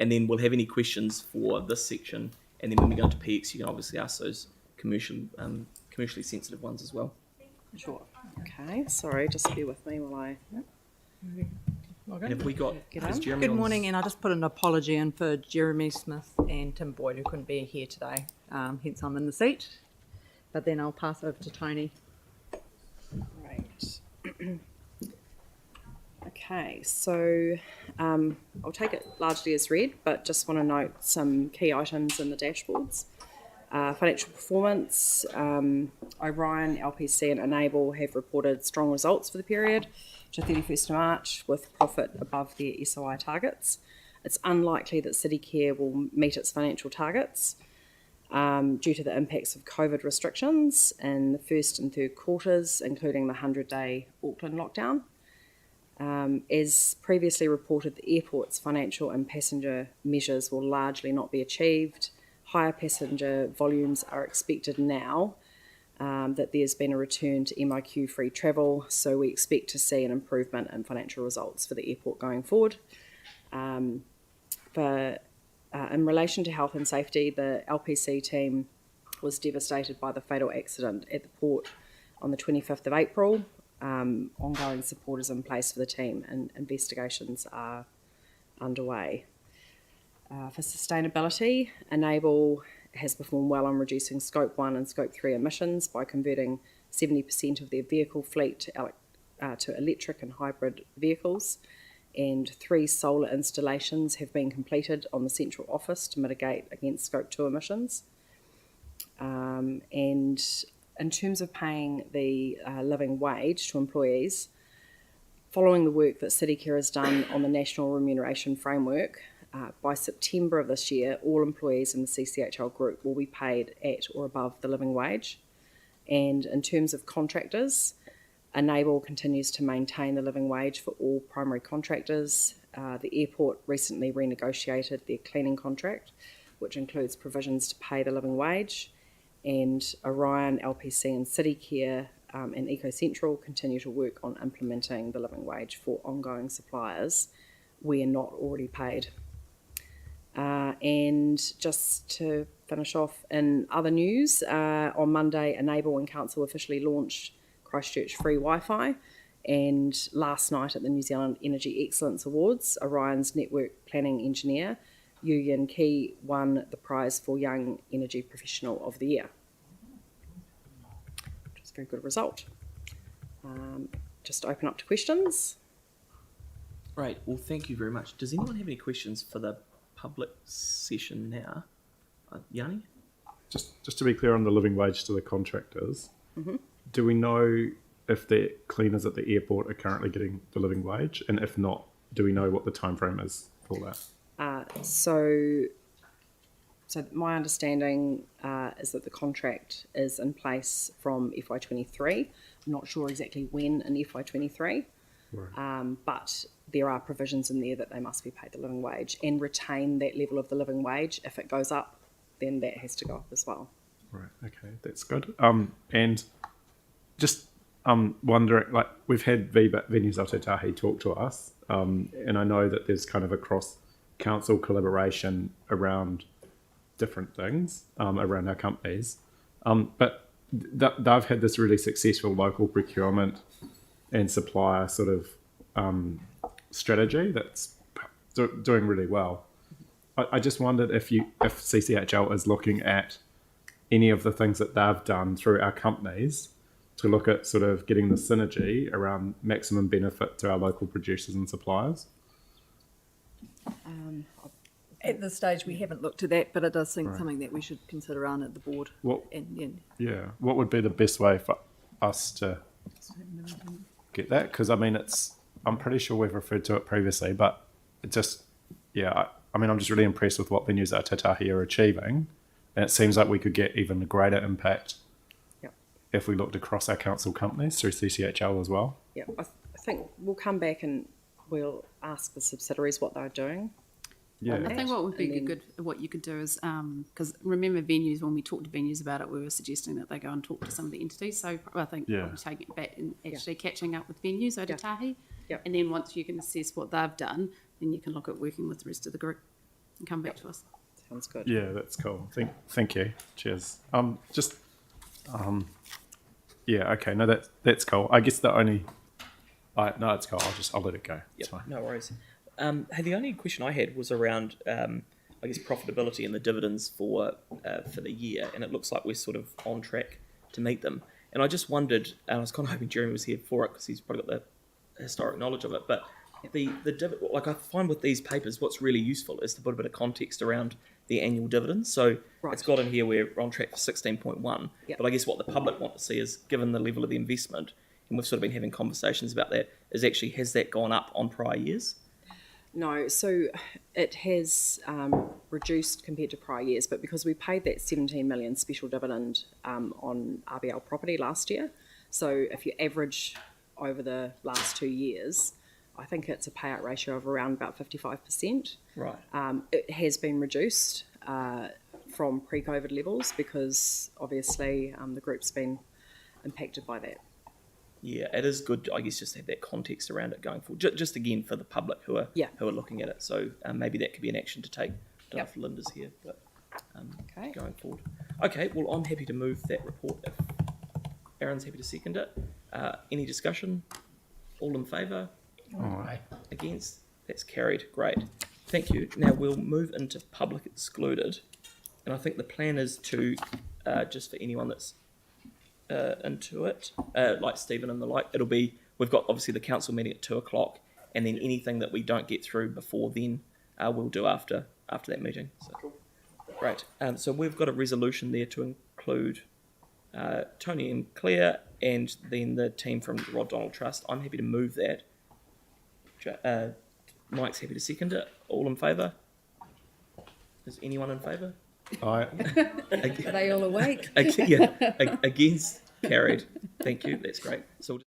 and then we'll have any questions for this section, and then when we go into PX, you can obviously ask those commercially sensitive ones as well. Sure. Okay, sorry, just bear with me while I... And have we got... is Jeremy Good on morning, and I just put an apology in for Jeremy Smith and Tim Boyd, who couldn't be here today, hence I'm in the seat. But then I'll pass over to Tony. Great. Okay, so I'll take it largely as read, but just want to note some key items in the dashboards. Financial performance, Orion, LPC and Enable have reported strong results for the period to 31st of March with profit above their SOI targets. It's unlikely that CityCare will meet its financial targets due to the impacts of COVID restrictions in the first and third quarters, including the 100-day Auckland lockdown. As previously reported, the airport's financial and passenger measures will largely not be achieved. Higher passenger volumes are expected now that there's been a return to MIQ-free travel, so we expect to see an improvement in financial results for the airport going forward. In relation to health and safety, the LPC team was devastated by the fatal accident at the port on the 25th of April. Ongoing support is in place for the team and investigations are underway. For sustainability, Enable has performed well on reducing Scope 1 and Scope 3 emissions by converting 70% of their vehicle fleet to electric and hybrid vehicles, and 3 solar installations have been completed on the central office to mitigate against Scope 2 emissions. And in terms of paying the living wage to employees, following the work that CityCare has done on the National Remuneration Framework, by September of this year, all employees in the CCHL group will be paid at or above the living wage. And in terms of contractors, Enable continues to maintain the living wage for all primary contractors. The airport recently renegotiated their cleaning contract, which includes provisions to pay the living wage. And Orion, LPC and CityCare and EcoCentral continue to work on implementing the living wage for ongoing suppliers where not already paid. And just to finish off, in other news, on Monday, Enable and Council officially launched Christchurch free Wi-Fi, and last night at the New Zealand Energy Excellence Awards, Orion's network planning engineer, Yu Yin Ki, won the prize for Young Energy Professional of the Year, which is a very good result. Just to open up to questions. Right, well, thank you very much. Does anyone have any questions for the public session now? Yanni? Just to be clear on the living wage to the contractors, do we know if the cleaners at the airport are currently getting the living wage? And if not, do we know what the time frame is for that? So my understanding is that the contract is in place from FY23. I'm not sure exactly when in FY23, right. But there are provisions in there that they must be paid the living wage and retain that level of the living wage. If it goes up, then that has to go up as well. Right, okay, that's good. And just wondering, like, we've had Venues Aotearoa talk to us, and I know that there's kind of a cross-council collaboration around different things around our companies, but they've had this really successful local procurement and supplier sort of strategy that's doing really well. I just wondered if CCHL is looking at any of the things that they've done through our companies to look at sort of getting the synergy around maximum benefit to our local producers and suppliers. At this stage, we haven't looked at that, but it does seem something that we should consider on at the board. What would be the best way for us to get that? Because I mean, I'm pretty sure we've referred to it previously, but it just, I'm just really impressed with what Venues Aotearoa are achieving, and it seems like we could get even a greater impact if we looked across our council companies through CCHL as well. Yeah, I think we'll come back and we'll ask the subsidiaries what they're doing. Yeah, I think what would be what you could do is, because remember Venues, when we talked to Venues about it, we were suggesting that they go and talk to some of the entities. So I think probably taking it back and actually catching up with Venues Aotearoa. And then once you can assess what they've done, then you can look at working with the rest of the group. and come back to us. Sounds good. Yeah, that's cool. Thank you. Cheers. Yeah, okay. No, that's cool. I guess the only, no, it's cool. I'll let it go. It's fine. No worries. Hey, the only question I had was around, I guess, profitability and the dividends for the year, and it looks like we're sort of on track to meet them. And I just wondered, and I was kind of hoping Jeremy was here for it because he's probably got the historic knowledge of it, but like I find with these papers, what's really useful is to put a bit of context around the annual dividends. So Right. it's got in here we're on track for 16.1, Yep. but I guess what the public want to see is, given the level of the investment, and we've sort of been having conversations about that, is actually has that gone up on prior years? No, so it has reduced compared to prior years, but because we paid that 17 million special dividend on RBL property last year, so if you average over the last 2 years, I think it's a payout ratio of around about 55%. Right. It has been reduced from pre-COVID levels because obviously the group's been impacted by that. Yeah, it is good, I guess, just to have that context around it going forward. Just again for the public who are looking at it. So maybe that could be an action to take. I don't know if Linda's here, but Okay. going forward. Okay, well, I'm happy to move that report if Aaron's happy to second it. Any discussion? All in favour? Against? That's carried. Great. Thank you. Now we'll move into public excluded. And I think the plan is to, just for anyone that's into it, like Stephen and the like, we've got obviously the council meeting at 2:00, and then anything that we don't get through before then, we'll do after that meeting. So, great. So we've got a resolution there to include Tony and Claire, and then the team from the Rod Donald Trust. I'm happy to move that. Mike's happy to second it. All in favour? Is anyone in favour? Are they all awake? Yeah, against? Carried. Thank you. That's great. So.